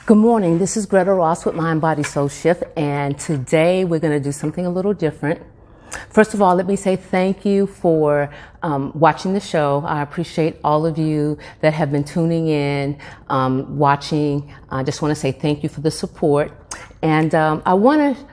Good morning. This is Greta Ross with Mind, Body, Soul Shift, and today we're going to do something a little different. First of all, let me say thank you for watching the show. I appreciate all of you that have been tuning in, watching. I just want to say thank you for the support. And I want to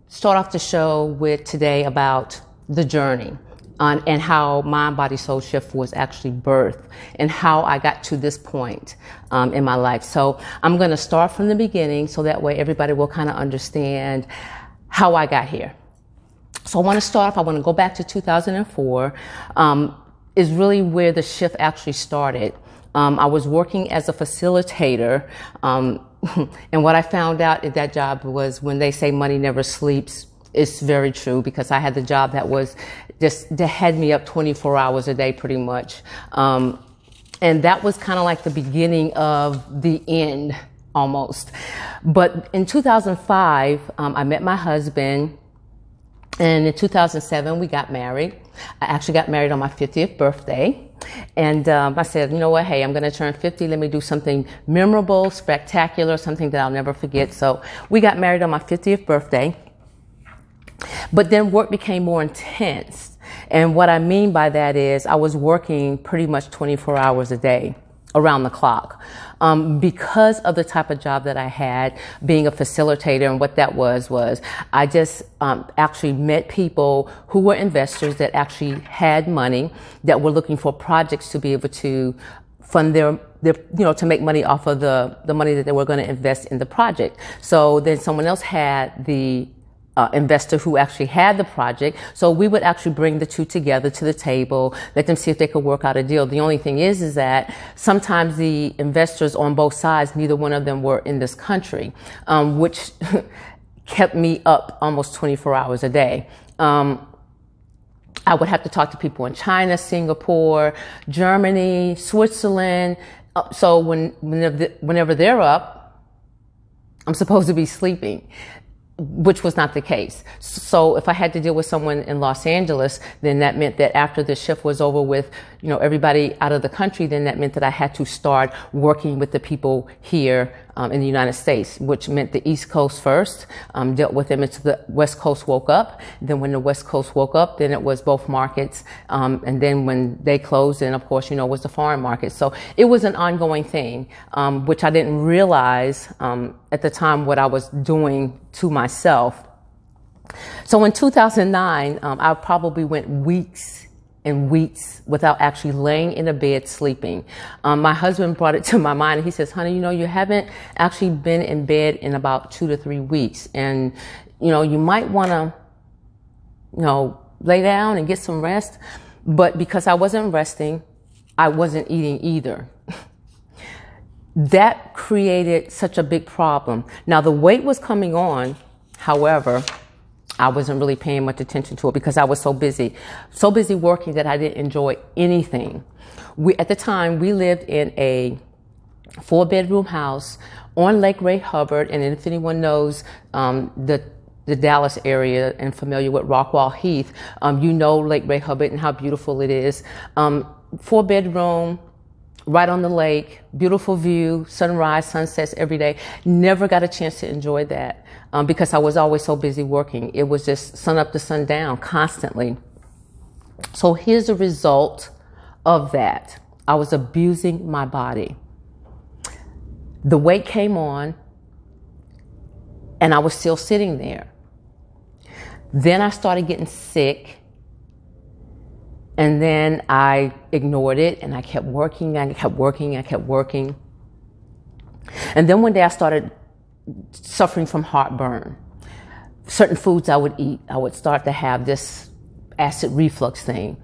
start off the show with today about the journey. And how Mind, Body, Soul Shift was actually birthed and how I got to this point in my life. So I'm going to start from the beginning so that way everybody will kind of understand how I got here. So I want to start off, I want to go back to 2004 is really where the shift actually started. I was working as a facilitator and what I found out at that job was when they say money never sleeps, it's very true because I had the job that was that had me up 24 hours a day pretty much. And that was kind of like the beginning of the end almost. But in 2005, I met my husband, and in 2007, we got married. I actually got married on my 50th birthday. And I said, you know what, hey, I'm going to turn 50. Let me do something memorable, spectacular, something that I'll never forget. So we got married on my 50th birthday. But then work became more intense. And what I mean by that is I was working pretty much 24 hours a day, around the clock, because of the type of job that I had, being a facilitator. And what that was I just actually met people who were investors that actually had money, that were looking for projects to be able to fund their to make money off of the money that they were going to invest in the project. So then someone else had the investor who actually had the project. So we would actually bring the two together to the table, let them see if they could work out a deal. The only thing is that sometimes the investors on both sides, neither one of them were in this country, which kept me up almost 24 hours a day. I would have to talk to people in China, Singapore, Germany, Switzerland. So whenever they're up, I'm supposed to be sleeping, which was not the case. So if I had to deal with someone in Los Angeles, then that meant that after the shift was over with, everybody out of the country, then that meant that I had to start working with the people here in the United States, which meant the East Coast first, dealt with them until the West Coast woke up. Then when the West Coast woke up, then it was both markets. And then when they closed, then of course, was the foreign market. So it was an ongoing thing, which I didn't realize at the time what I was doing to myself. So in 2009, I probably went weeks and weeks without actually laying in a bed sleeping. My husband brought it to my mind and he says, honey, you haven't actually been in bed in about 2 to 3 weeks. And, you might want to, lay down and get some rest. But because I wasn't resting, I wasn't eating either. That created such a big problem. Now the weight was coming on, however, I wasn't really paying much attention to it because I was so busy working that I didn't enjoy anything. At the time, we lived in a 4-bedroom house on Lake Ray Hubbard. And if anyone knows the Dallas area and familiar with Rockwall Heath, Lake Ray Hubbard and how beautiful it is. 4-bedroom, right on the lake, beautiful view, sunrise, sunsets every day. Never got a chance to enjoy that because I was always so busy working. It was just sun up to sundown constantly. So here's the result of that. I was abusing my body. The weight came on and I was still sitting there. Then I started getting sick. And then I ignored it and I kept working. And then one day I started suffering from heartburn. Certain foods I would eat, I would start to have this acid reflux thing.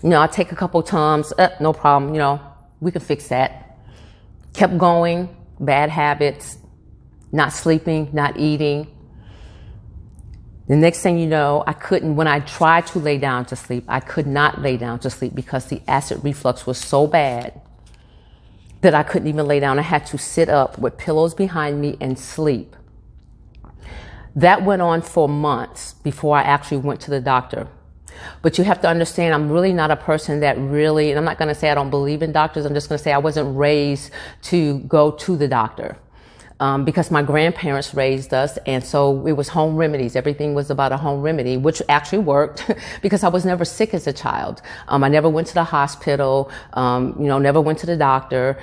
I'd take a couple Tums, no problem, we can fix that. Kept going, bad habits, not sleeping, not eating. The next thing you know, when I tried to lay down to sleep, I could not lay down to sleep because the acid reflux was so bad that I couldn't even lay down. I had to sit up with pillows behind me and sleep. That went on for months before I actually went to the doctor. But you have to understand, I'm really not a person that really, and I'm not going to say I don't believe in doctors. I'm just going to say I wasn't raised to go to the doctor. because my grandparents raised us. And so it was home remedies. Everything was about a home remedy, which actually worked because I was never sick as a child. I never went to the hospital, never went to the doctor.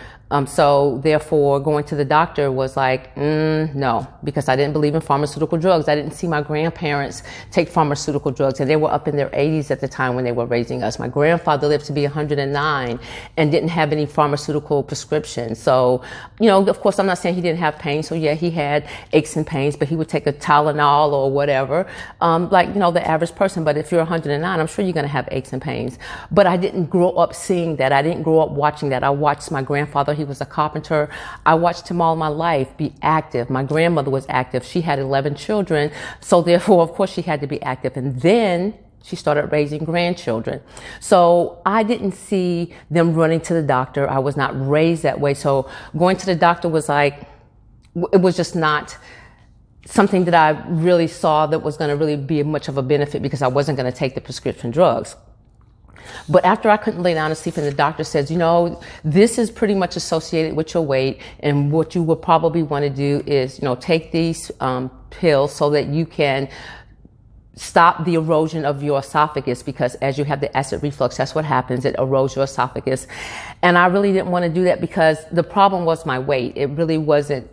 So therefore going to the doctor was like, no, because I didn't believe in pharmaceutical drugs. I didn't see my grandparents take pharmaceutical drugs, and they were up in their 80s at the time when they were raising us. My grandfather lived to be 109 and didn't have any pharmaceutical prescriptions. So, of course, I'm not saying he didn't have pain. So yeah, he had aches and pains, but he would take a Tylenol or whatever, the average person. But if you're 109, I'm sure you're going to have aches and pains. But I didn't grow up seeing that. I didn't grow up watching that. I watched my grandfather. He was a carpenter. I watched him all my life be active. My grandmother was active. She had 11 children. So therefore, of course, she had to be active. And then she started raising grandchildren. So I didn't see them running to the doctor. I was not raised that way. So going to the doctor was like, it was just not something that I really saw that was going to really be much of a benefit, because I wasn't going to take the prescription drugs. But after I couldn't lay down and sleep, and the doctor says, this is pretty much associated with your weight, and what you would probably want to do is, take these pills so that you can stop the erosion of your esophagus, because as you have the acid reflux, that's what happens. It erodes your esophagus. And I really didn't want to do that, because the problem was my weight. It really wasn't,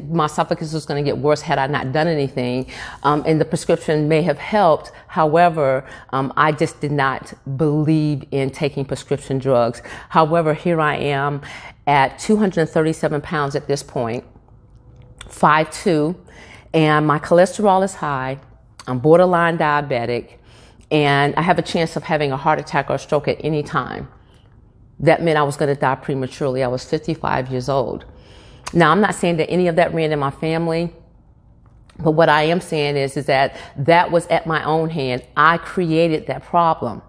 my esophagus was going to get worse had I not done anything. And the prescription may have helped. However, I just did not believe in taking prescription drugs. However, here I am at 237 pounds at this point, 5'2", and my cholesterol is high. I'm borderline diabetic, and I have a chance of having a heart attack or a stroke at any time. That meant I was going to die prematurely. I was 55 years old. Now, I'm not saying that any of that ran in my family, but what I am saying is that was at my own hand. I created that problem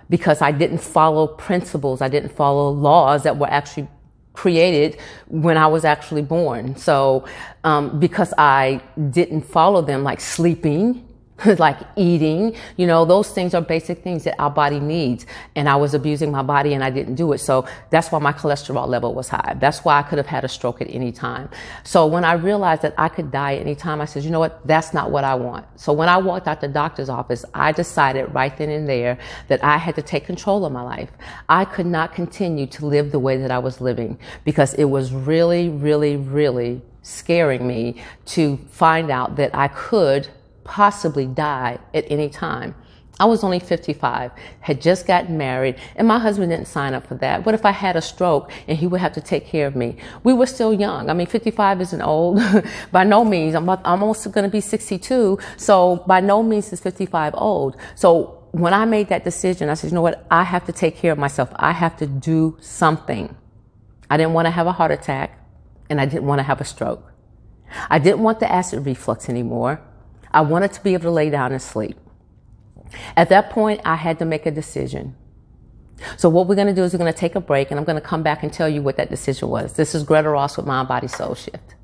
because I didn't follow principles. I didn't follow laws that were actually created when I was actually born. So because I didn't follow them, like sleeping, like eating, those things are basic things that our body needs. And I was abusing my body and I didn't do it. So that's why my cholesterol level was high. That's why I could have had a stroke at any time. So when I realized that I could die at any time, I said, you know what? That's not what I want. So when I walked out the doctor's office, I decided right then and there that I had to take control of my life. I could not continue to live the way that I was living, because it was really, really, really scaring me to find out that I could possibly die at any time. I was only 55, had just gotten married, and my husband didn't sign up for that. What if I had a stroke and he would have to take care of me? We were still young. 55 isn't old. By no means. I'm almost going to be 62. So by no means is 55 old. So when I made that decision, I said, you know what? I have to take care of myself. I have to do something. I didn't want to have a heart attack, and I didn't want to have a stroke. I didn't want the acid reflux anymore. I wanted to be able to lay down and sleep. At that point, I had to make a decision. So what we're going to do is we're going to take a break, and I'm going to come back and tell you what that decision was. This is Greta Ross with Mind, Body, Soul Shift.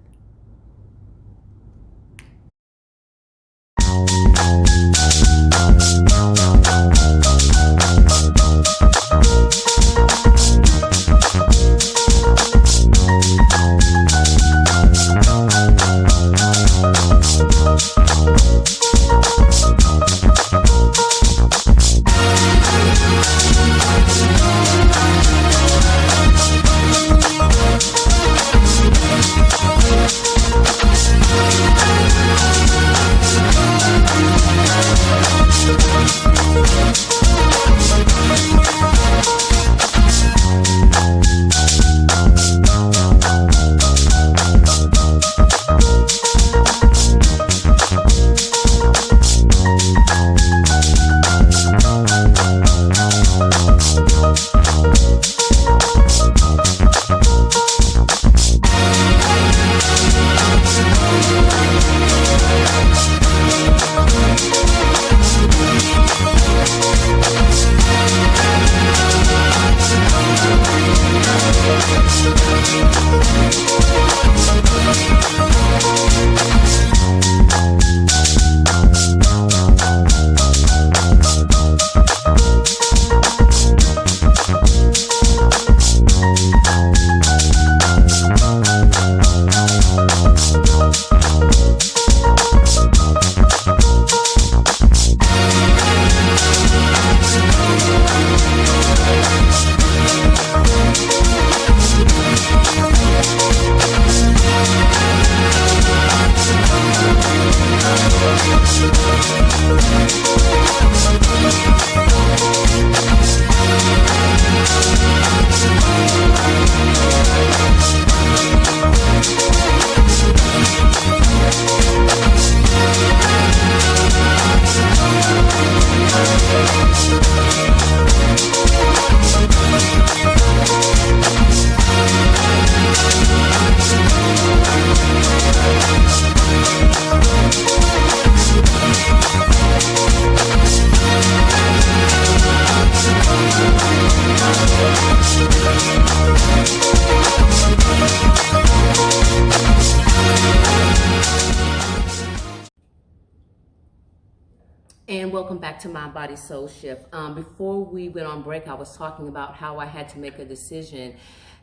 welcome back to Mind, Body, Soul Shift. Before we went on break, I was talking about how I had to make a decision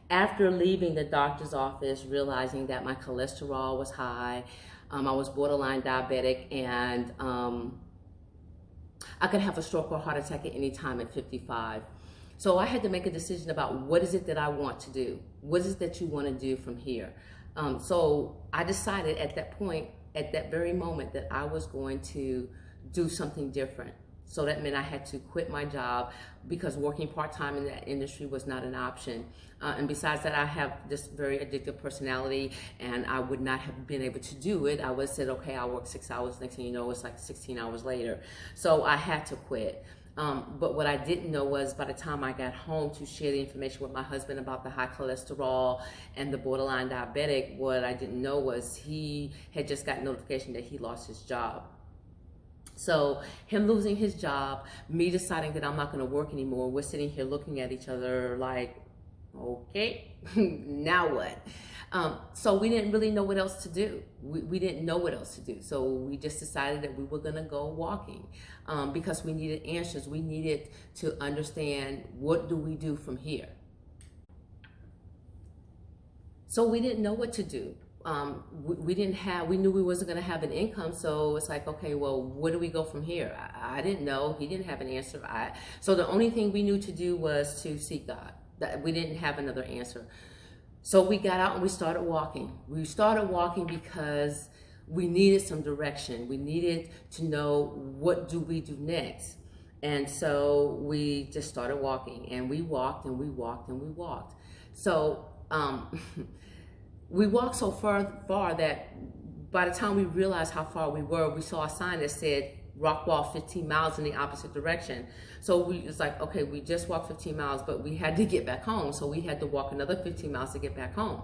after leaving the doctor's office, realizing that my cholesterol was high. I was borderline diabetic, and I could have a stroke or heart attack at any time at 55. So I had to make a decision about what is it that I want to do? What is it that you want to do from here? So I decided at that point, at that very moment, that I was going to do something different. So that meant I had to quit my job because working part-time in that industry was not an option. And besides that, I have this very addictive personality, and I would not have been able to do it. I would have said, okay, I'll work 6 hours. Next thing you know, it's like 16 hours later. So I had to quit. But what I didn't know was by the time I got home to share the information with my husband about the high cholesterol and the borderline diabetic, what I didn't know was he had just got notification that he lost his job. So him losing his job, me deciding that I'm not going to work anymore, we're sitting here looking at each other like, okay, now what? So we didn't really know what else to do. We didn't know what else to do. So we just decided that we were going to go walking because we needed answers. We needed to understand, what do we do from here? So we didn't know what to do. We knew we wasn't going to have an income, so it's like, okay, well, where do we go from here? I didn't know. He didn't have an answer. So the only thing we knew to do was to seek God. We didn't have another answer. So we got out and we started walking. We started walking because we needed some direction. We needed to know, what do we do next? And so we just started walking, and we walked and we walked and we walked. So we walked so far that by the time we realized how far we were, we saw a sign that said rock wall 15 miles in the opposite direction. So it's like, okay, we just walked 15 miles, but we had to get back home. So we had to walk another 15 miles to get back home.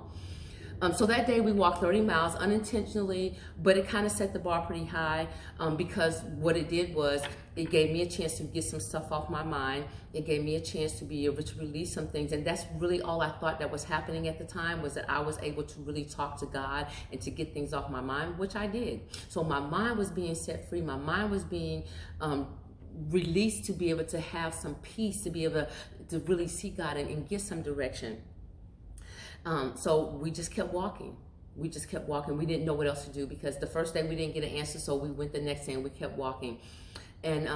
So that day we walked 30 miles unintentionally, but it kind of set the bar pretty high because what it did was it gave me a chance to get some stuff off my mind. It gave me a chance to be able to release some things. And that's really all I thought that was happening at the time, was that I was able to really talk to God and to get things off my mind, which I did. So my mind was being set free. My mind was being released to be able to have some peace, to be able to really see God and get some direction. So we just kept walking. We just kept walking. We didn't know what else to do because the first day we didn't get an answer, so we went the next day and we kept walking. And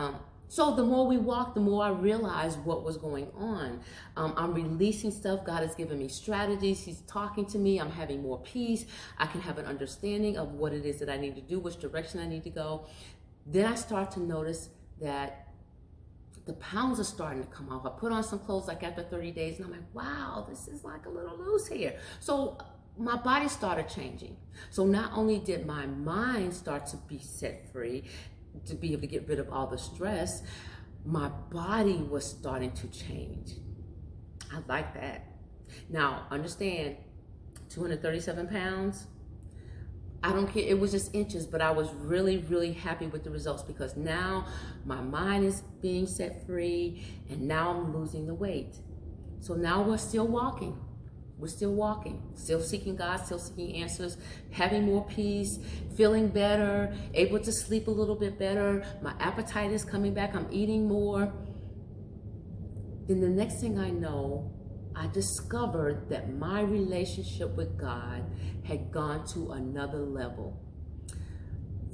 so the more we walked, the more I realized what was going on. I'm releasing stuff. God has given me strategies. He's talking to me. I'm having more peace. I can have an understanding of what it is that I need to do, which direction I need to go. Then I start to notice that the pounds are starting to come off. I put on some clothes like after 30 days, and I'm like, wow, this is like a little loose here. So my body started changing. So not only did my mind start to be set free, to be able to get rid of all the stress, my body was starting to change. I like that. Now, understand, 237 pounds, I don't care, it was just inches, but I was really, really happy with the results because now my mind is being set free and now I'm losing the weight. So now we're still walking. We're still walking, still seeking God, still seeking answers, having more peace, feeling better, able to sleep a little bit better. My appetite is coming back. I'm eating more. Then the next thing I know, I discovered that my relationship with God had gone to another level.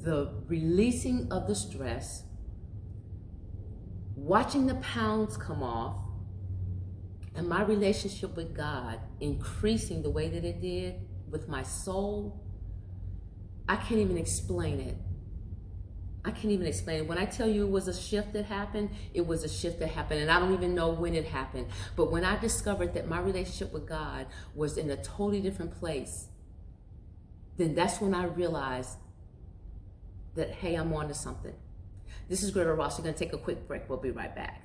The releasing of the stress, watching the pounds come off, and my relationship with God increasing the way that it did with my soul, I can't even explain it. I can't even explain it. When I tell you it was a shift that happened, it was a shift that happened, and I don't even know when it happened. But when I discovered that my relationship with God was in a totally different place, then that's when I realized that, hey, I'm on to something. This is Greta Ross. We're going to take a quick break. We'll be right back.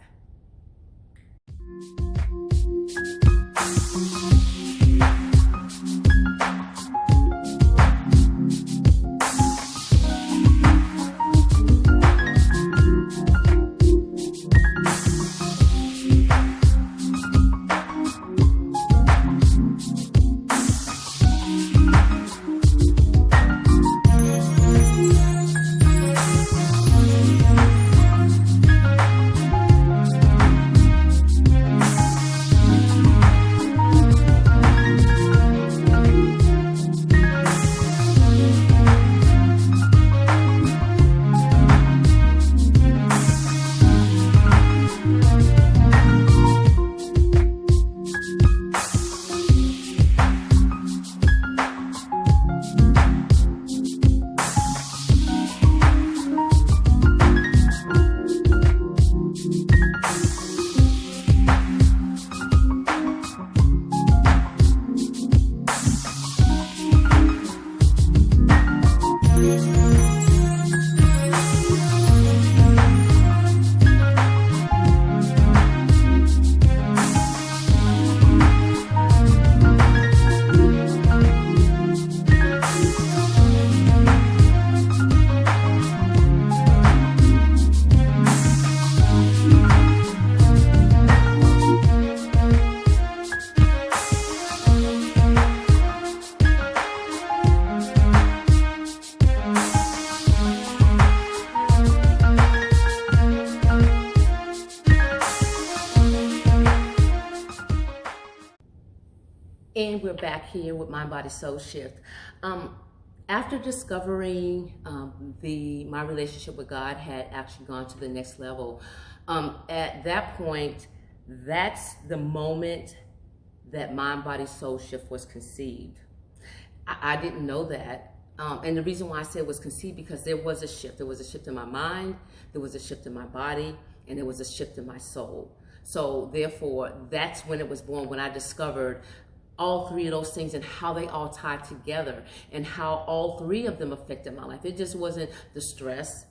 again, we're back here with Mind, Body, Soul Shift. After discovering my relationship with God had actually gone to the next level, at that point, that's the moment that Mind, Body, Soul Shift was conceived. I didn't know that. And the reason why I said it was conceived, because there was a shift. There was a shift in my mind, there was a shift in my body, and there was a shift in my soul. So therefore, that's when it was born, when I discovered all three of those things and how they all tied together and how all three of them affected my life. It just wasn't the stress.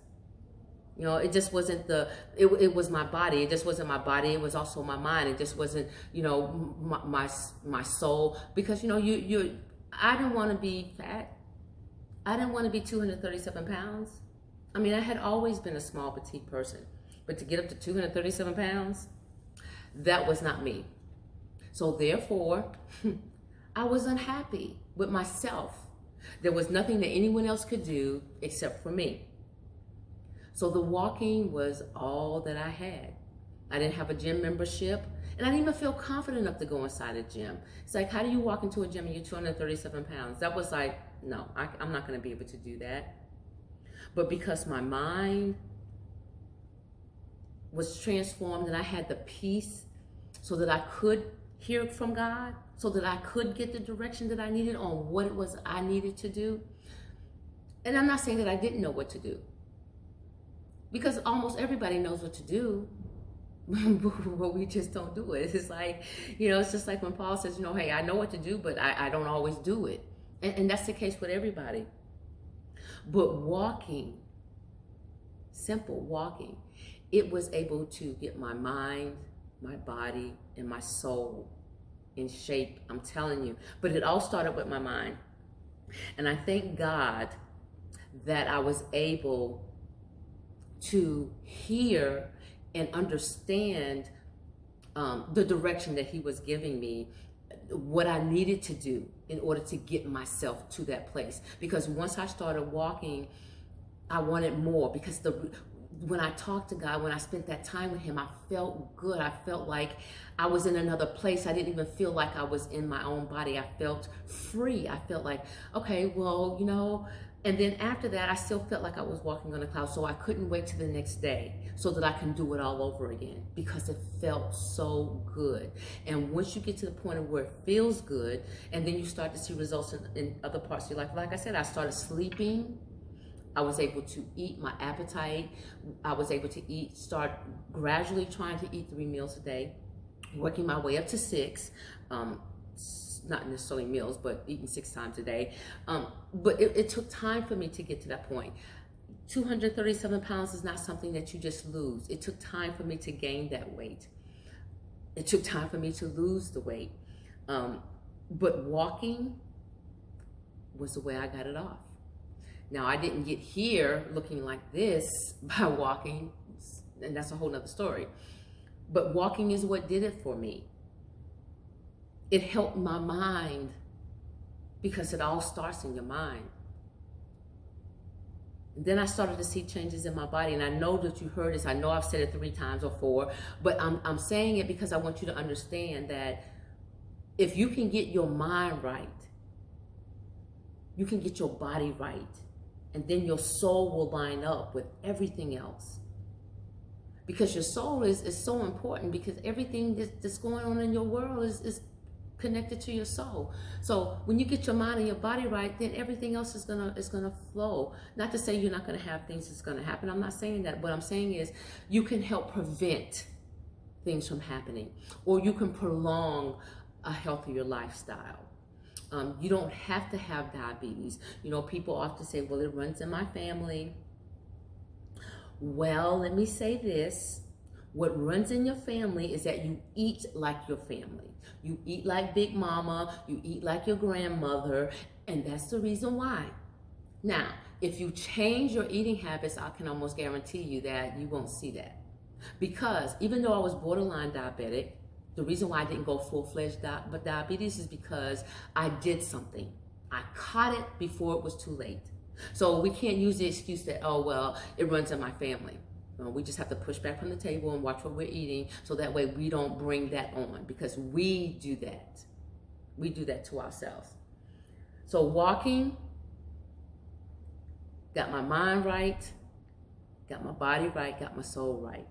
It just wasn't it was my body. It just wasn't my body. It was also my mind. It just wasn't, my soul. Because, I didn't want to be fat. I didn't want to be 237 pounds. I mean, I had always been a small, petite person. But to get up to 237 pounds, that was not me. So therefore, I was unhappy with myself. There was nothing that anyone else could do except for me. So the walking was all that I had. I didn't have a gym membership, and I didn't even feel confident enough to go inside a gym. It's like, how do you walk into a gym and you're 237 pounds? That was like, no, I'm not going to be able to do that. But because my mind was transformed and I had the peace so that I could hear from God, so that I could get the direction that I needed on what it was I needed to do. And I'm not saying that I didn't know what to do, because almost everybody knows what to do, but we just don't do it. It's like, it's just like when Paul says, hey, I know what to do, but I don't always do it. And that's the case with everybody. But walking, simple walking, it was able to get my mind, my body, and my soul in shape, I'm telling you. But it all started with my mind. And I thank God that I was able to hear and understand the direction that he was giving me, what I needed to do in order to get myself to that place. Because once I started walking, I wanted more, because when I talked to God, when I spent that time with him, I felt good. I felt like I was in another place. I didn't even feel like I was in my own body. I felt free. I felt like, okay, well, and then after that, I still felt like I was walking on a cloud. So I couldn't wait till the next day so that I can do it all over again, because it felt so good. And once you get to the point of where it feels good, and then you start to see results in other parts of your life. Like I said, I started sleeping. I was able to eat, my appetite. I was able to start gradually trying to eat 3 meals a day, working my way up to 6. Not necessarily meals, but eating 6 times a day. But it took time for me to get to that point. 237 pounds is not something that you just lose. It took time for me to gain that weight. It took time for me to lose the weight. But walking was the way I got it off. Now, I didn't get here looking like this by walking, and that's a whole nother story. But walking is what did it for me. It helped my mind, because it all starts in your mind. And then I started to see changes in my body, and I know that you heard this. I know I've said it 3 times or 4, but I'm saying it because I want you to understand that if you can get your mind right, you can get your body right, and then your soul will line up with everything else. Because your soul is so important, because everything that's going on in your world is connected to your soul. So when you get your mind and your body right, then everything else is gonna flow. Not to say you're not gonna have things that's gonna happen. I'm not saying that. What I'm saying is you can help prevent things from happening, or you can prolong a healthier lifestyle. You don't have to have diabetes. People often say, well, it runs in my family. Well, let me say this. What runs in your family is that you eat like your family. You eat like Big Mama. You eat like your grandmother. And that's the reason why. Now, if you change your eating habits, I can almost guarantee you that you won't see that. Because even though I was borderline diabetic, the reason why I didn't go full-fledged diabetes is because I did something. I caught it before it was too late. So we can't use the excuse that, oh, well, it runs in my family. We just have to push back from the table and watch what we're eating, so that way we don't bring that on, because we do that. We do that to ourselves. So walking, got my mind right, got my body right, got my soul right.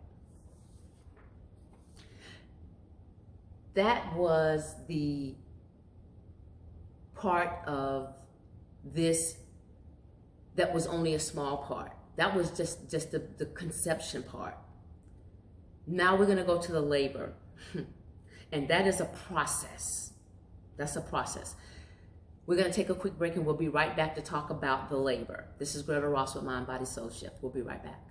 That was the part of this that was only a small part. That was just the conception part. Now we're going to go to the labor. And that is a process. That's a process. We're going to take a quick break and we'll be right back to talk about the labor. This is Greta Ross with Mind, Body, Soul Shift. We'll be right back.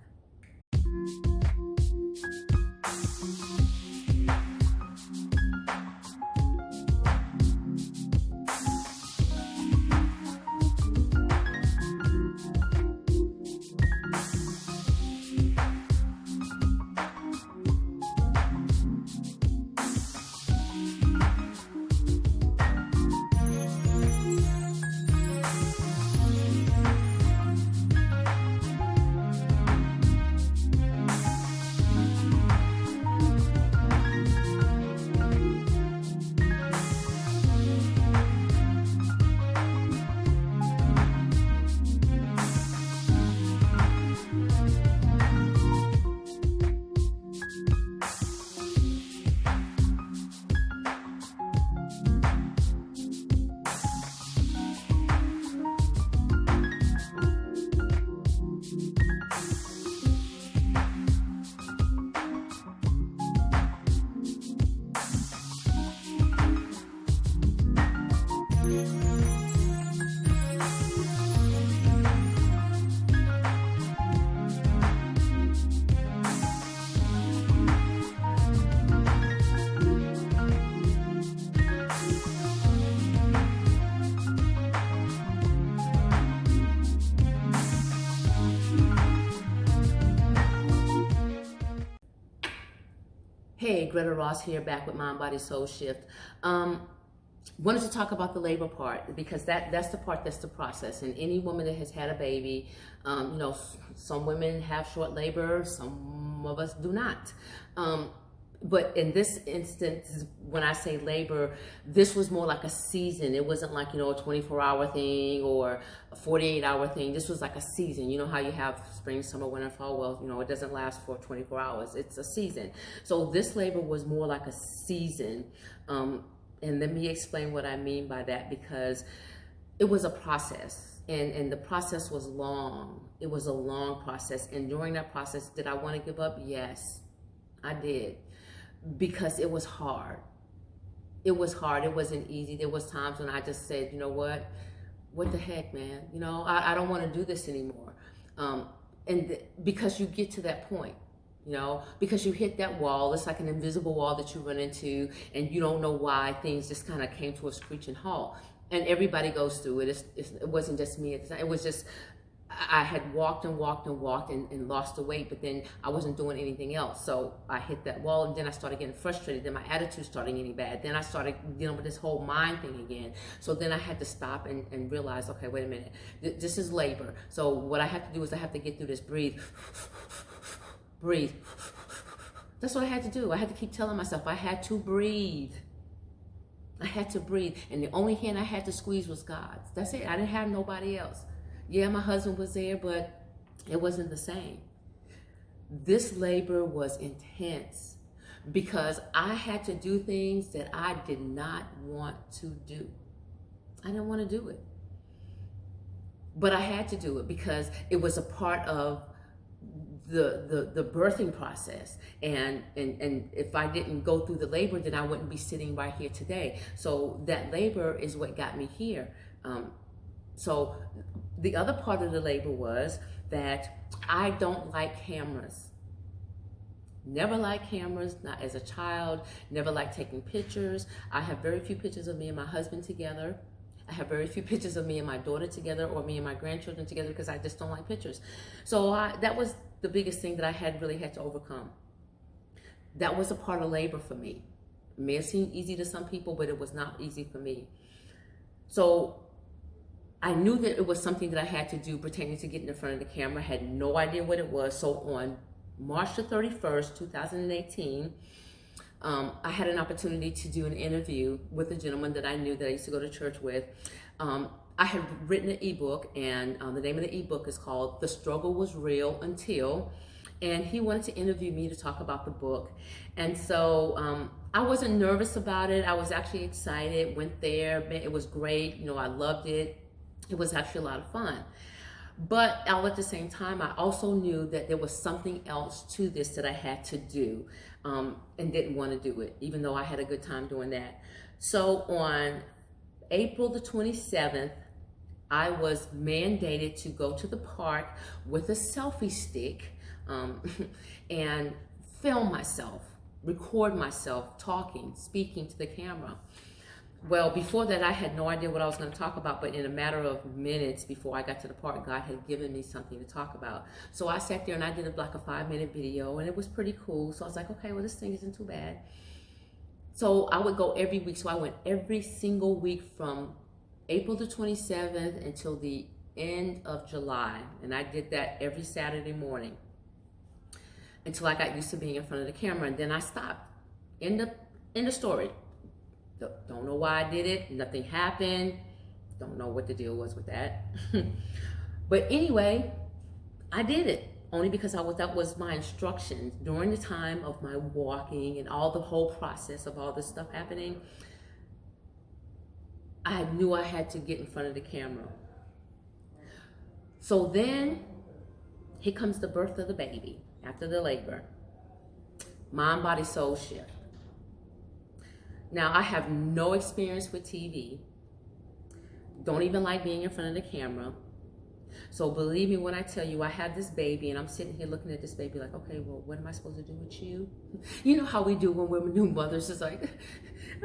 Hey, Greta Ross here, back with Mind, Body, Soul Shift. Wanted to talk about the labor part because that's the part that's the process. And any woman that has had a baby, some women have short labor, some of us do not. But in this instance, when I say labor, this was more like a season. It wasn't like, a 24-hour thing or a 48-hour thing. This was like a season. You know how you have spring, summer, winter, fall? Well, it doesn't last for 24 hours. It's a season. So this labor was more like a season. And let me explain what I mean by that, because it was a process. And the process was long. It was a long process. And during that process, did I want to give up? Yes, I did. Because it was hard. It was hard. It wasn't easy. There was times when I just said, you know what the heck, man? I don't want to do this anymore. Because you get to that point, because you hit that wall. It's like an invisible wall that you run into, and you don't know why. Things just kind of came to a screeching halt. And everybody goes through it. It wasn't just me at the time. It was just, I had walked and lost the weight, but then I wasn't doing anything else. So I hit that wall, and then I started getting frustrated. Then my attitude started getting bad. Then I started dealing with this whole mind thing again. So then I had to stop and realize, okay, wait a minute. This is labor. So what I have to do is I have to get through this. Breathe. Breathe. That's what I had to do. I had to keep telling myself I had to breathe. I had to breathe. And the only hand I had to squeeze was God's. That's it. I didn't have nobody else. Yeah, my husband was there, but it wasn't the same. This labor was intense because I had to do things that I did not want to do. I didn't want to do it. But I had to do it because it was a part of the birthing process. And if I didn't go through the labor, then I wouldn't be sitting right here today. So that labor is what got me here. So the other part of the labor was that I don't like cameras. Never liked cameras, not as a child, never liked taking pictures. I have very few pictures of me and my husband together. I have very few pictures of me and my daughter together or me and my grandchildren together because I just don't like pictures. So that was the biggest thing that I really had to overcome. That was a part of labor for me. It may have seemed easy to some people, but it was not easy for me. So I knew that it was something that I had to do pertaining to getting in front of the camera. I had no idea what it was. So on March the 31st, 2018, I had an opportunity to do an interview with a gentleman that I knew that I used to go to church with. I had written an ebook, and the name of the ebook is called The Struggle Was Real Until, and he wanted to interview me to talk about the book. And so I wasn't nervous about it. I was actually excited, went there, it was great. You know, I loved it. It was actually a lot of fun. But all at the same time, I also knew that there was something else to this that I had to do, and didn't want to do it, even though I had a good time doing that. So on April the 27th, I was mandated to go to the park with a selfie stick and film myself, record myself talking, speaking to the camera. Well, before that, I had no idea what I was going to talk about, but in a matter of minutes before I got to the park, God had given me something to talk about. So I sat there and I did like a 5-minute video, and it was pretty cool. So I was like, okay, well, this thing isn't too bad. So I would go every week. So I went every single week from April the 27th until the end of July. And I did that every Saturday morning until I got used to being in front of the camera. And then I stopped. End of story. Don't know why I did it. Nothing happened. Don't know what the deal was with that. But anyway, I did it only because that was my instructions during the time of my walking and all the whole process of all this stuff happening. I knew I had to get in front of the camera. So then here comes the birth of the baby after the labor. Mind, body, soul shift. Now, I have no experience with TV. Don't even like being in front of the camera. So believe me when I tell you, I have this baby and I'm sitting here looking at this baby like, okay, well, what am I supposed to do with you? You know how we do when we're new mothers. It's like,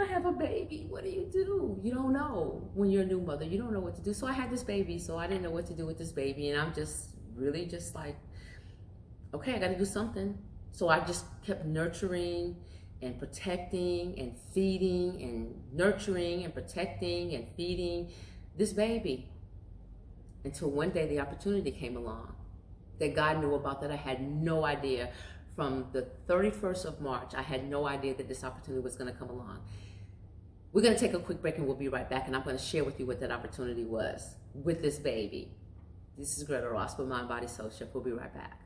I have a baby. What do you do? You don't know when you're a new mother. You don't know what to do. So I had this baby, so I didn't know what to do with this baby. And I'm just really just like, okay, I got to do something. So I just kept nurturing and protecting and feeding and nurturing and protecting and feeding this baby until one day the opportunity came along that God knew about that I had no idea. From the 31st of March, I had no idea that this opportunity was going to come along. We're going to take a quick break and we'll be right back, and I'm going to share with you what that opportunity was with this baby. This is Greta Ross with Mind, Body, Soul Shift. We'll be right back.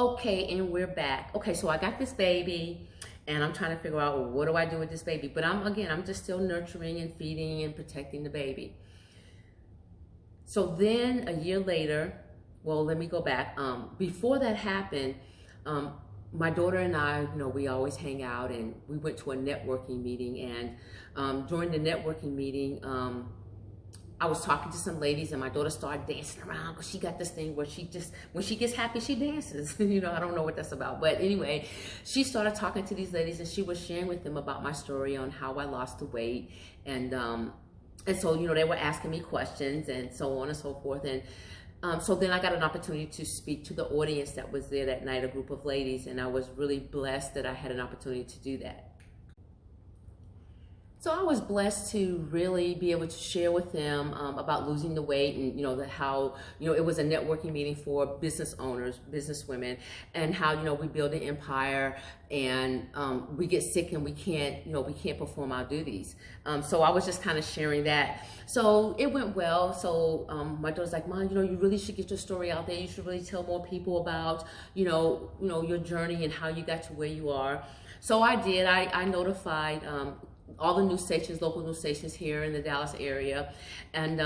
Okay, and we're back. Okay, so I got this baby and I'm trying to figure out, well, what do I do with this baby? But I'm just still nurturing and feeding and protecting the baby. So then a year later, well, let me go back. Before that happened, my daughter and I, we always hang out, and we went to a networking meeting. And during the networking meeting, I was talking to some ladies, and my daughter started dancing around because she got this thing where when she gets happy, she dances. I don't know what that's about. But anyway, she started talking to these ladies, and she was sharing with them about my story on how I lost the weight. And so, they were asking me questions and so on and so forth. And so then I got an opportunity to speak to the audience that was there that night, a group of ladies. And I was really blessed that I had an opportunity to do that. So I was blessed to really be able to share with them about losing the weight, and how it was a networking meeting for business owners, business women, and how we build an empire, and we get sick and we can't perform our duties. So I was just kind of sharing that. So it went well. So my daughter's like, Mom, you really should get your story out there. You should really tell more people about your journey and how you got to where you are. So I did. I notified all the news stations, local news stations here in the Dallas area. And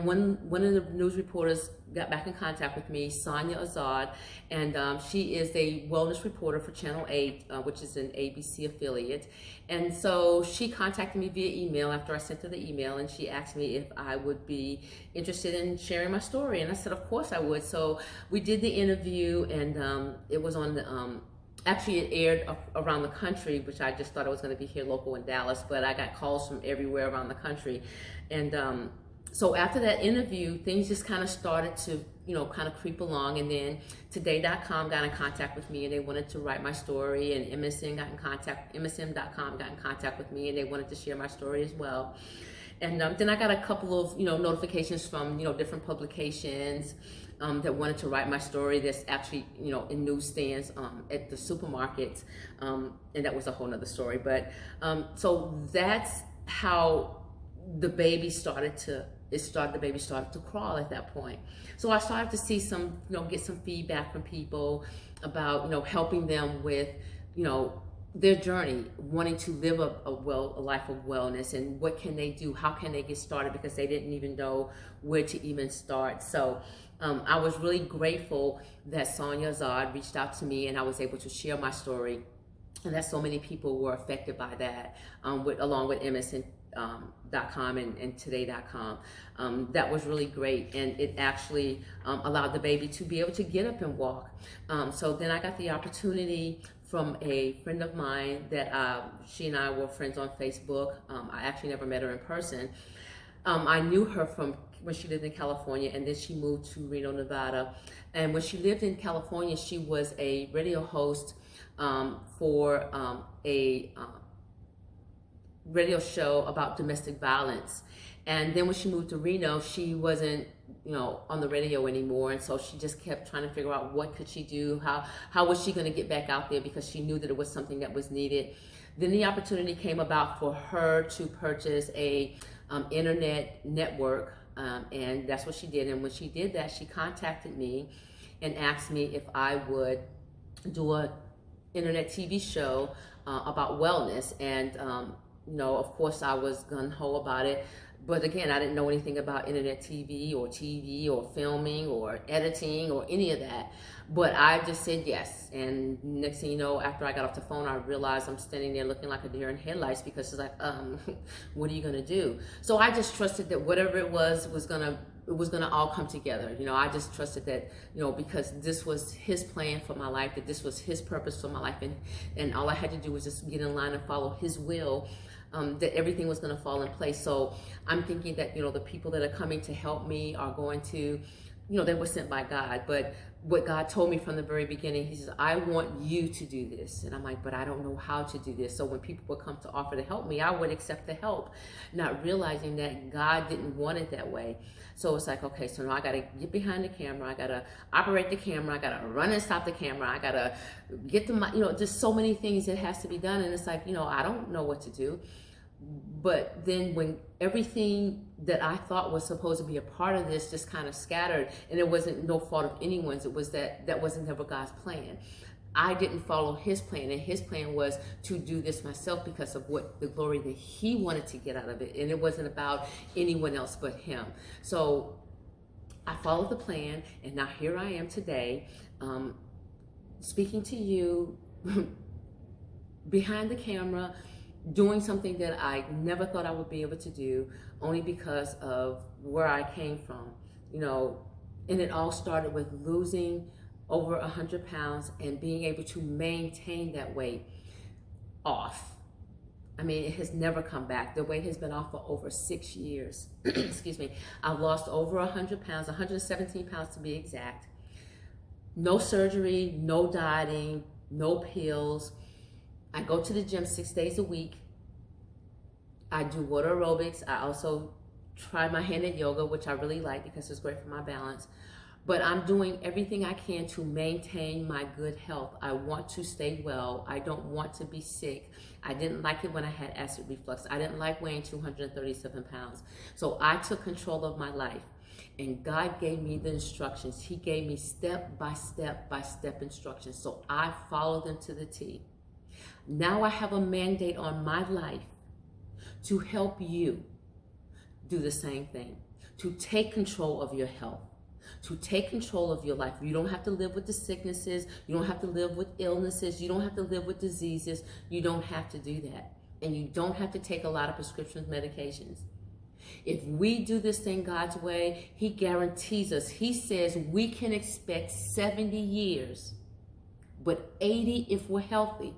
when one of the news reporters got back in contact with me, Sonia Azad, and she is a wellness reporter for Channel 8, which is an ABC affiliate. And so she contacted me via email after I sent her the email, and she asked me if I would be interested in sharing my story. And I said, of course I would. So we did the interview, and it was on the actually, it aired around the country, which I just thought it was going to be here local in Dallas, but I got calls from everywhere around the country. And so after that interview, things just kind of started to, kind of creep along. And then Today.com got in contact with me, and they wanted to write my story. And MSM.com got in contact with me, and they wanted to share my story as well. And then I got a couple of, notifications from, different publications that wanted to write my story that's actually, in newsstands at the supermarkets. And that was a whole nother story. But so that's how the baby started to crawl at that point. So I started to see some, get some feedback from people about, helping them with, their journey, wanting to live a life of wellness, and what can they do, how can they get started, because they didn't even know where to even start. So I was really grateful that Sonia Azad reached out to me, and I was able to share my story, and that so many people were affected by that, along with MSN.com and Today.com. That was really great, and it actually allowed the baby to be able to get up and walk. So then I got the opportunity from a friend of mine that she and I were friends on Facebook. I actually never met her in person. I knew her from when she lived in California, and then she moved to Reno, Nevada. And when she lived in California, she was a radio host for a radio show about domestic violence. And then when she moved to Reno, she wasn't, on the radio anymore. And so she just kept trying to figure out what could she do, how was she going to get back out there, because she knew that it was something that was needed. Then the opportunity came about for her to purchase a internet network, and that's what she did. And when she did that, she contacted me and asked me if I would do a internet TV show about wellness. And of course I was gung-ho about it. But again, I didn't know anything about internet TV or filming or editing or any of that. But I just said yes. And next thing you know, after I got off the phone, I realized I'm standing there looking like a deer in headlights, because it's like, what are you going to do? So I just trusted that whatever it was gonna all come together. I just trusted that, because this was his plan for my life, that this was his purpose for my life. And all I had to do was just get in line and follow his will. That everything was going to fall in place. So I'm thinking that, the people that are coming to help me are going to, they were sent by God. But what God told me from the very beginning, he says, I want you to do this. And I'm like, but I don't know how to do this. So when people would come to offer to help me, I would accept the help, not realizing that God didn't want it that way. So it's like, okay, so now I got to get behind the camera. I got to operate the camera. I got to run and stop the camera. I got to get the, just so many things that has to be done. And it's like, I don't know what to do. But then when everything that I thought was supposed to be a part of this just kind of scattered, and it wasn't no fault of anyone's, it was that wasn't ever God's plan. I didn't follow his plan, and his plan was to do this myself because of what the glory that he wanted to get out of it. And it wasn't about anyone else but him. So I followed the plan, and now here I am today, speaking to you behind the camera, doing something that I never thought I would be able to do, only because of where I came from, you know. And it all started with losing over 100 pounds and being able to maintain that weight off. I mean, it has never come back. The weight has been off for over 6 years. Excuse me. I've lost over 100 pounds, 117 pounds to be exact. No surgery, no dieting, no pills. I go to the gym 6 days a week. I do water aerobics. I also try my hand at yoga, which I really like because it's great for my balance. But I'm doing everything I can to maintain my good health. I want to stay well. I don't want to be sick. I didn't like it when I had acid reflux. I didn't like weighing 237 pounds. So I took control of my life. And God gave me the instructions. He gave me step by step instructions. So I followed them to the T. Now I have a mandate on my life to help you do the same thing, to take control of your health, to take control of your life. You don't have to live with the sicknesses. You don't have to live with illnesses. You don't have to live with diseases. You don't have to do that. And you don't have to take a lot of prescription medications. If we do this thing God's way, he guarantees us. He says we can expect 70 years, but 80 if we're healthy.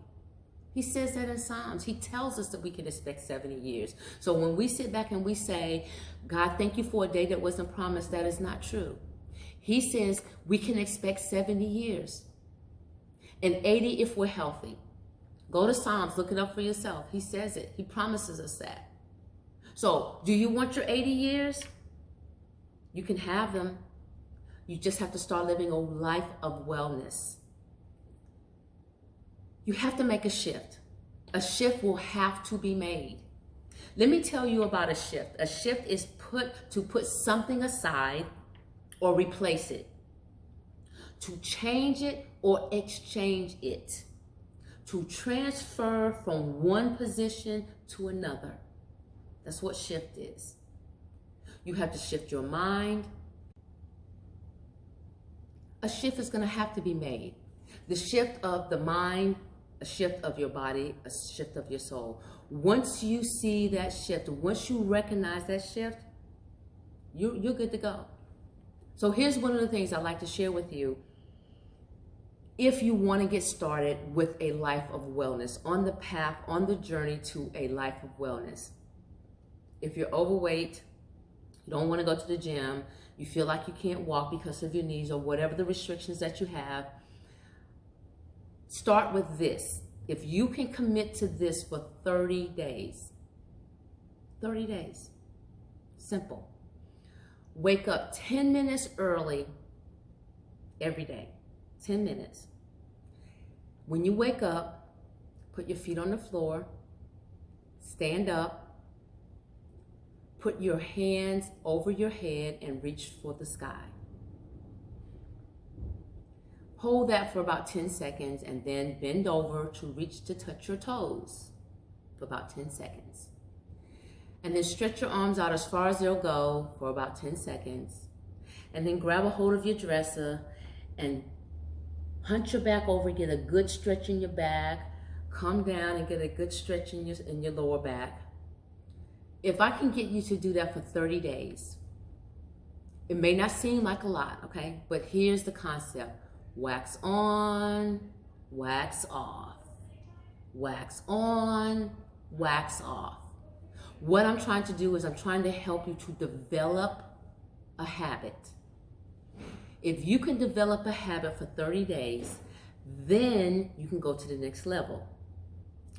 He says that in Psalms. He tells us that we can expect 70 years. So when we sit back and we say, God, thank you for a day that wasn't promised, that is not true. He says we can expect 70 years and 80 if we're healthy. Go to Psalms, look it up for yourself. He says it. He promises us that. So do you want your 80 years? You can have them. You just have to start living a life of wellness. You have to make a shift. A shift will have to be made. Let me tell you about a shift. A shift is to put something aside or replace it, to change it or exchange it, to transfer from one position to another. That's what shift is. You have to shift your mind. A shift is going to have to be made. The shift of the mind, a shift of your body, a shift of your soul. Once you see that shift, once you recognize that shift, you're good to go. So here's one of the things I'd like to share with you. If you want to get started with a life of wellness, on the path, on the journey to a life of wellness. If you're overweight, you don't want to go to the gym, you feel like you can't walk because of your knees or whatever the restrictions that you have, start with this. If you can commit to this for 30 days, 30 days, simple. Wake up 10 minutes early every day, 10 minutes. When you wake up, put your feet on the floor, stand up, put your hands over your head and reach for the sky. Hold that for about 10 seconds and then bend over to reach to touch your toes for about 10 seconds. And then stretch your arms out as far as they'll go for about 10 seconds. And then grab a hold of your dresser and hunch your back over, get a good stretch in your back. Come down and get a good stretch in your lower back. If I can get you to do that for 30 days, it may not seem like a lot, okay? But here's the concept. Wax on, wax off. Wax on, wax off. What I'm trying to do is I'm trying to help you to develop a habit. If you can develop a habit for 30 days, then you can go to the next level.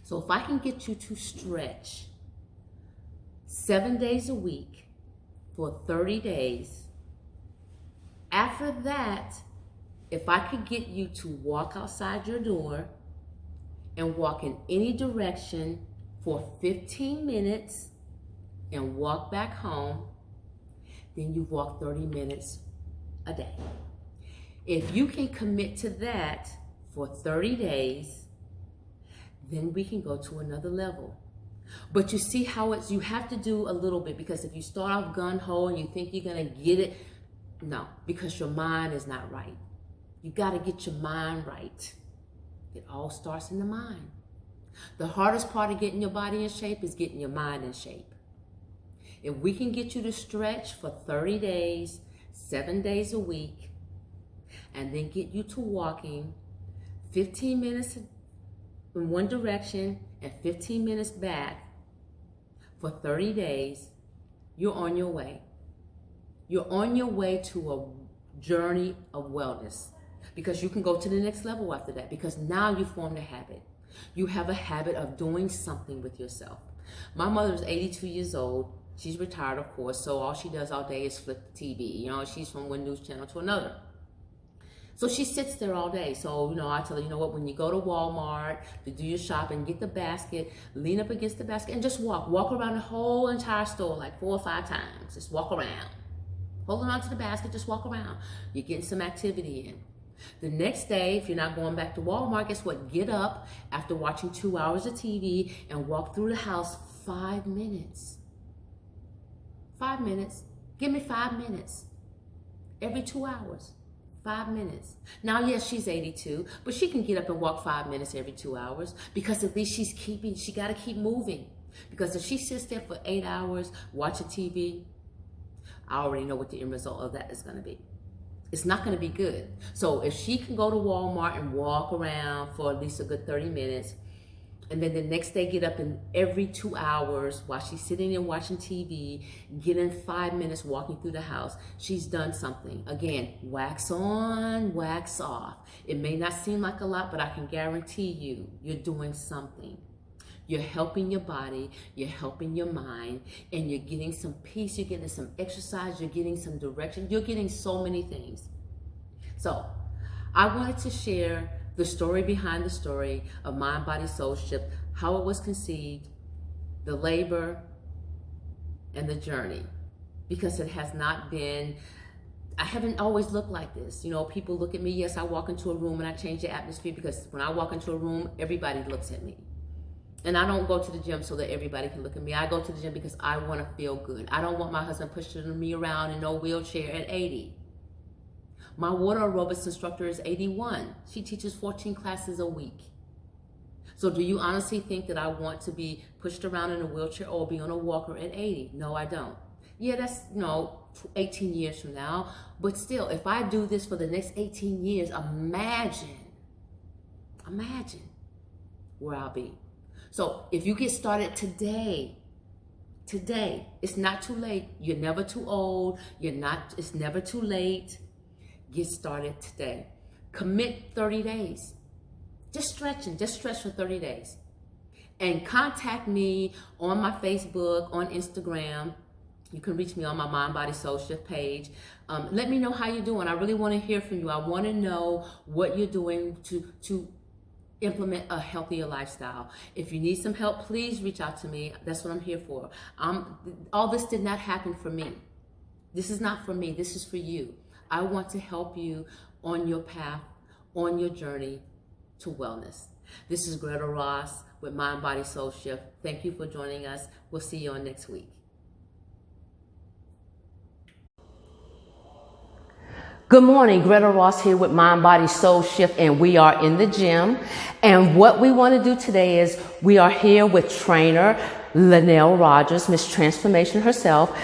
So if I can get you to stretch 7 days a week for 30 days, after that, if I could get you to walk outside your door and walk in any direction for 15 minutes and walk back home, then you walk 30 minutes a day. If you can commit to that for 30 days, then we can go to another level. But you see how you have to do a little bit, because if you start off gun-ho and you think you're gonna get it, no, because your mind is not right. You gotta get your mind right. It all starts in the mind. The hardest part of getting your body in shape is getting your mind in shape. If we can get you to stretch for 30 days, 7 days a week, and then get you to walking 15 minutes in one direction and 15 minutes back for 30 days, you're on your way. You're on your way to a journey of wellness, because you can go to the next level after that, because now you formed a habit. You have a habit of doing something with yourself. My mother is 82 years old. She's retired, of course, so all she does all day is flip the TV. You know, she's from one news channel to another. So she sits there all day. So, I tell her, you know what, when you go to Walmart to do your shopping, get the basket, lean up against the basket, and just walk. Walk around the whole entire store like 4 or 5 times. Just walk around. Holding on to the basket, just walk around. You're getting some activity in. The next day, if you're not going back to Walmart, guess what? Get up after watching 2 hours of TV and walk through the house 5 minutes. 5 minutes. Give me 5 minutes. Every 2 hours. 5 minutes. Now, yes, she's 82, but she can get up and walk 5 minutes every 2 hours, because at least she got to keep moving. Because if she sits there for 8 hours watching TV, I already know what the end result of that is going to be. It's not going to be good. So if she can go to Walmart and walk around for at least a good 30 minutes, and then the next day get up and every 2 hours while she's sitting there watching TV, get in 5 minutes walking through the house, she's done something. Again, wax on, wax off. It may not seem like a lot, but I can guarantee you, you're doing something. You're helping your body, you're helping your mind, and you're getting some peace, you're getting some exercise, you're getting some direction, you're getting so many things. So I wanted to share the story behind the story of Mind, Body, Soul Shift, how it was conceived, the labor, and the journey. Because it has not been, I haven't always looked like this. People look at me, yes, I walk into a room and I change the atmosphere, because when I walk into a room, everybody looks at me. And I don't go to the gym so that everybody can look at me. I go to the gym because I want to feel good. I don't want my husband pushing me around in no wheelchair at 80. My water aerobics instructor is 81. She teaches 14 classes a week. So do you honestly think that I want to be pushed around in a wheelchair or be on a walker at 80? No, I don't. Yeah, that's, 18 years from now. But still, if I do this for the next 18 years, imagine where I'll be. So if you get started today, it's not too late. You're never too old. It's never too late. Get started today. Commit 30 days. Just stretch for 30 days. And contact me on my Facebook, on Instagram. You can reach me on my Mind, Body, Soul Shift page. Let me know how you're doing. I really want to hear from you. I want to know what you're doing to implement a healthier lifestyle. If you need some help, please reach out to me. That's what I'm here for. All this did not happen for me. This is not for me. This is for you. I want to help you on your path, on your journey to wellness. This is Greta Ross with Mind, Body, Soul Shift. Thank you for joining us. We'll see you on next week. Good morning, Greta Ross here with Mind, Body, Soul Shift, and we are in the gym. And what we want to do today is we are here with trainer Linnell Rogers, Miss Transformation herself.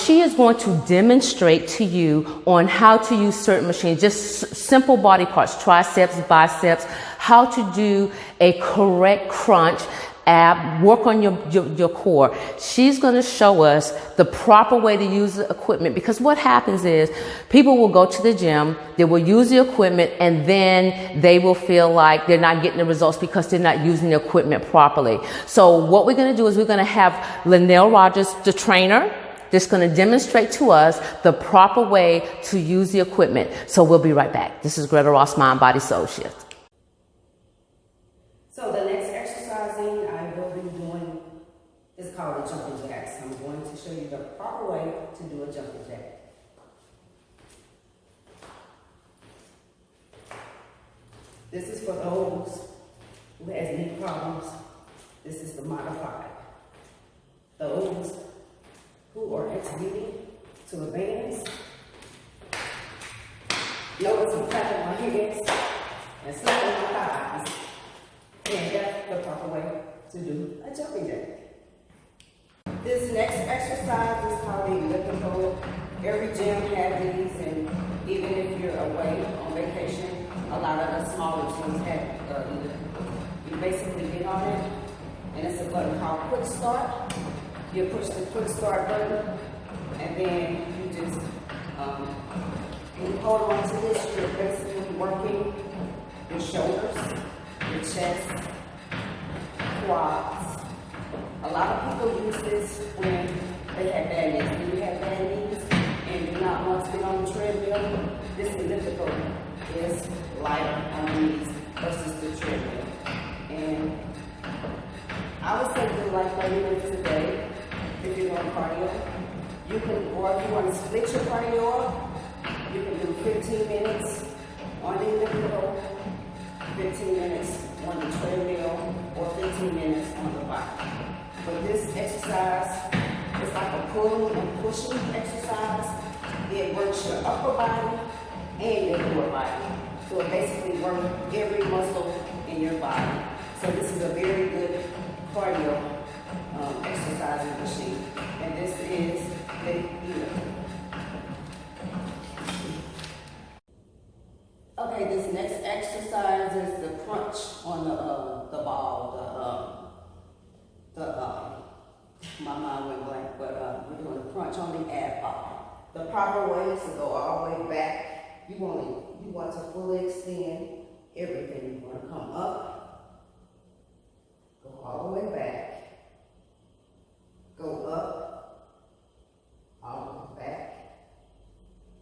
She is going to demonstrate to you on how to use certain machines, just simple body parts, triceps, biceps, how to do a correct crunch, ab, work on your core. She's going to show us the proper way to use the equipment, because what happens is people will go to the gym, they will use the equipment, and then they will feel like they're not getting the results because they're not using the equipment properly. So what we're going to do is we're going to have Linnell Rogers, the trainer, that's going to demonstrate to us the proper way to use the equipment. So we'll be right back. This is Greta Ross, Mind, Body, Soul Shift. So the next exercising, I will be doing, it's called a jumping jack. So I'm going to show you the proper way to do a jumping jack. This is for those who has knee problems. This is the modified. Those who are intermediate to advanced. Notice I'm clapping my hands and slapping my thighs. And that's the proper way to do a jumping jack. This next exercise is called a lift and hold. Every gym has these, and even if you're away on vacation, a lot of the smaller gyms have either. You basically get on it, and it's a button called quick start. You push the quick start button, and then you just when you hold on to this, you're basically working your shoulders, your chest, quads. A lot of people use this when they have bad knees. When you have bad knees and do not want to get on the treadmill, this elliptical is lighter on the knees versus the treadmill. And I would say do like 30 minutes a day if you're doing cardio. You can, or if you want to split your cardio up, you can do 15 minutes on the elliptical, 15 minutes on the treadmill, or 15 minutes on the bike. But this exercise is like a pulling and pushing exercise. It works your upper body and your lower body. So it basically works every muscle in your body. So this is a very good cardio exercising machine. And this is the elliptical. Okay, this next exercise is the crunch on the ball. My mind went blank, but we're doing a crunch on the ab ball. The proper way is to go all the way back. You want to fully extend everything. You want to come up, go all the way back, go up, all the way back.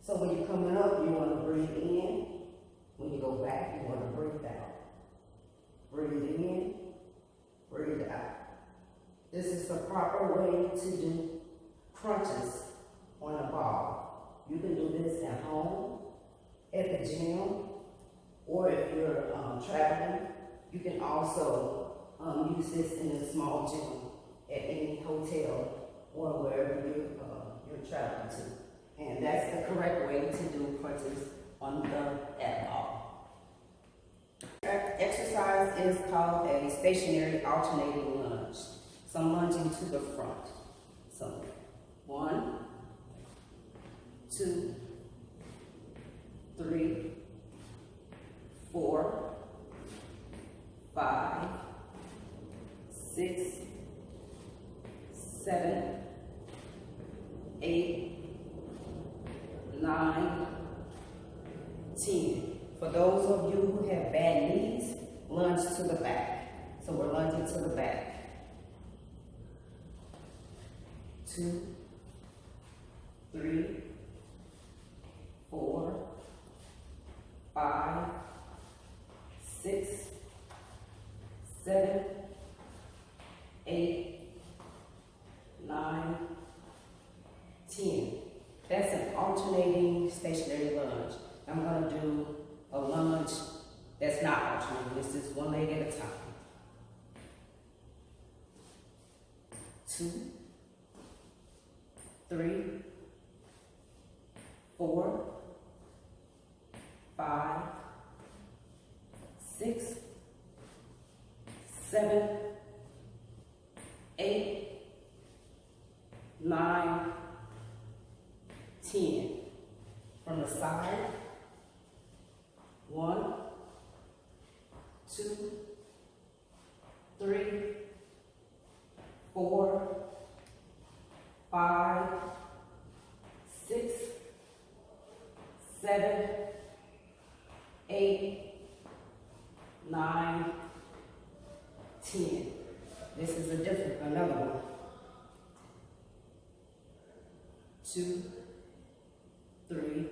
So when you're coming up, you want to breathe in. When you go back, you want to breathe out. Breathe in, breathe out. This is the proper way to do crunches on a ball. You can do this at home, at the gym, or if you're traveling, you can also use this in a small gym at any hotel or wherever you're traveling to. And that's the correct way to do crunches on the ab ball. Exercise is called a stationary alternating lunge. So I'm lunging to the front. So 1, 2, 3, 4, 5, 6, 7, 8, 9, 10. For those of you who have bad knees, lunge to the back. So we're lunging to the back. 2, 3, 4, 5, 6, 7, 8, 9, 10. That's an alternating stationary lunge. I'm going to do a lunge that's not alternating. This is one leg at a time. 2, 3, 4, 5, 6, 7, 8, 9, 10. From the side, 1, 2, 3, 4, 5, 6, 7, 8, 9, 10. This is another one. 2, 3,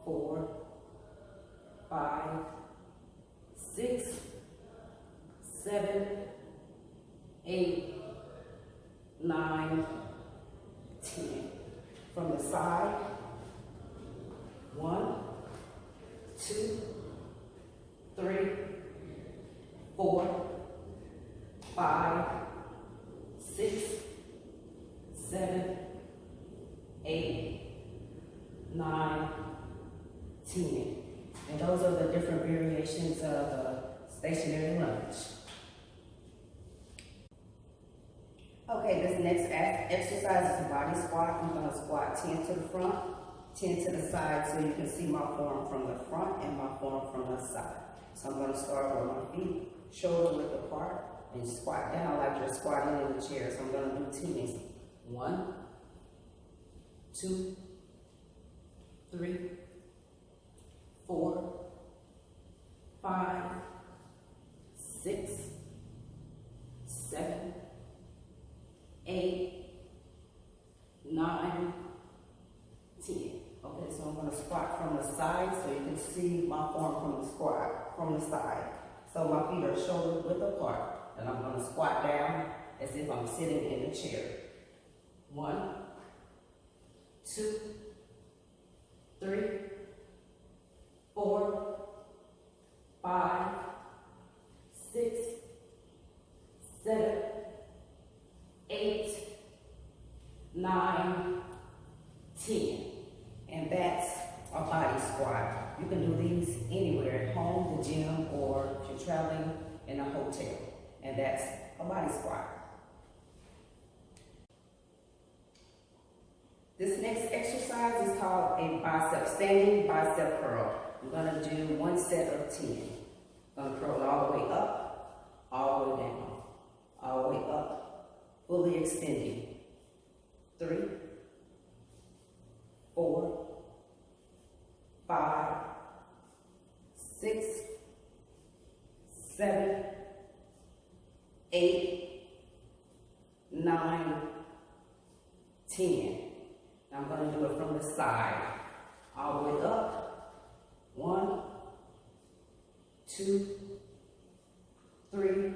4, 5, 6, 7, 8, 9, 10. From the side, 1, 2, 3, 4, 5, 6, 7, 8, 9, 10. And those are the different variations of the stationary lunge. Okay, this next exercise is a body squat. I'm going to squat 10 to the front, 10 to the side, so you can see my form from the front and my form from the side. So I'm going to start with my feet shoulder width apart and squat down like you're squatting in the chair. So I'm going to do 10. 1, 2, 3, 4, 5, 6, 7, 8, 9, 10. Okay, so I'm going to squat from the side so you can see my form from the squat, from the side. So my feet are shoulder width apart, and I'm going to squat down as if I'm sitting in a chair. 1, 2, 3, 4, 5, 6, 7, 8, 9, 10. And that's a body squat. You can do these anywhere, at home, the gym, or if you're traveling in a hotel. And that's a body squat. This next exercise is called a standing bicep curl. I'm going to do one set of 10. I'm going to curl all the way up, all the way down, all the way up, fully extending. 3, 4, 5, 6, 7, 8, 9, 10. I'm going to do it from the side, all the way up. 1, 2, 3,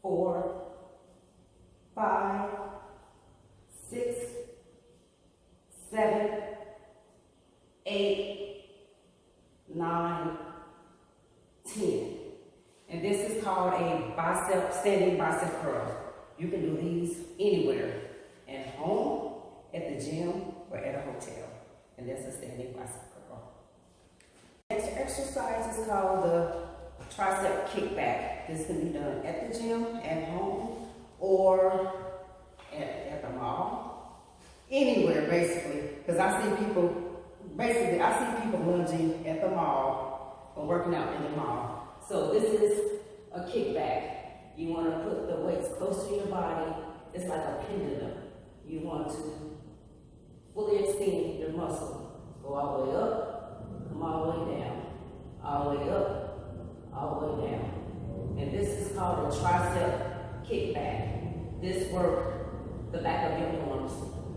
4, 5, 6, 7, 8, 9, 10. And this is called a standing bicep curl. You can do these anywhere, at home, at the gym, or at a hotel. And that's a standing bicep curl. Next exercise is called the tricep kickback. This can be done at the gym, at home, or at the mall. Anywhere, basically. Because I see people lunging at the mall or working out in the mall. So this is a kickback. You want to put the weights close to your body. It's like a pendulum. You want to fully extend your muscle. Go all the way up, come all the way down. All the way up, all the way down. And this is called a tricep kickback. This works the back of your arms.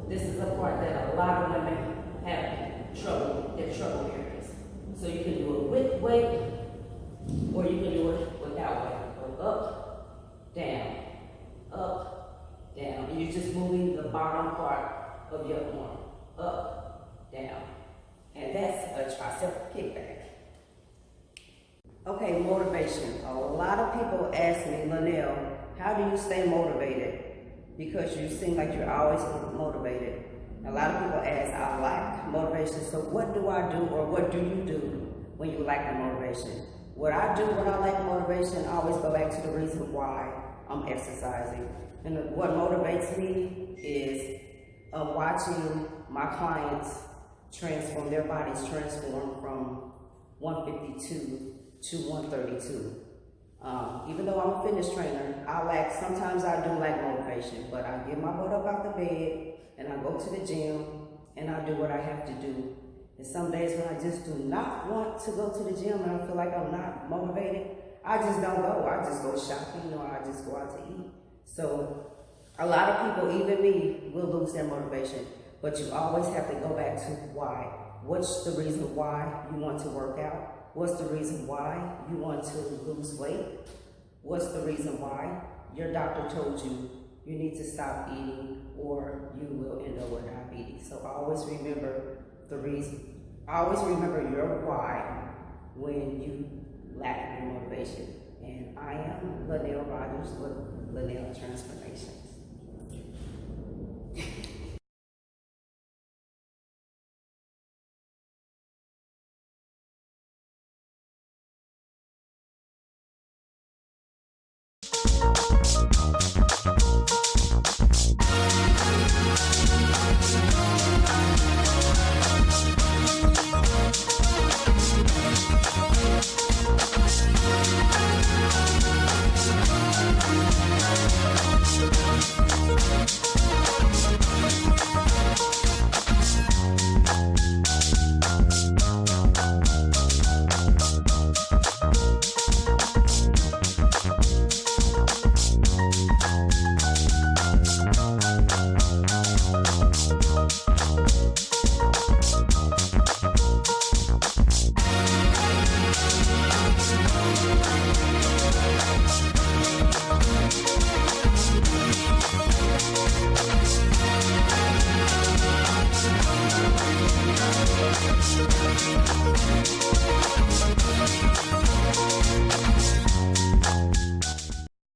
This is the part that a lot of women have trouble areas. So you can do it with weight, or you can do it without weight. Go up, down, and you're just moving the bottom part of your arm. Up, down. And that's a tricep kickback. Okay, motivation. A lot of people ask me, Linnell, how do you stay motivated? Because you seem like you're always motivated. A lot of people ask, I lack motivation, so what do I do, or what do you do when you lack the motivation? What I do when I lack motivation, I always go back to the reason why I'm exercising. And what motivates me is watching my clients transform, their bodies transform from 152 to 132. Even though I'm a fitness trainer, sometimes I do lack motivation, but I get my butt up out the bed and I go to the gym and I do what I have to do. And some days when I just do not want to go to the gym and I feel like I'm not motivated, I just don't go. I just go shopping or I just go out to eat. So a lot of people, even me, will lose their motivation, but you always have to go back to why. What's the reason why you want to work out? What's the reason why you want to lose weight? What's the reason why? Your doctor told you you need to stop eating or you will end up with diabetes. So always remember the reason. Always remember your why when you lack your motivation. And I am Linnell Rogers with Linnell Transformations.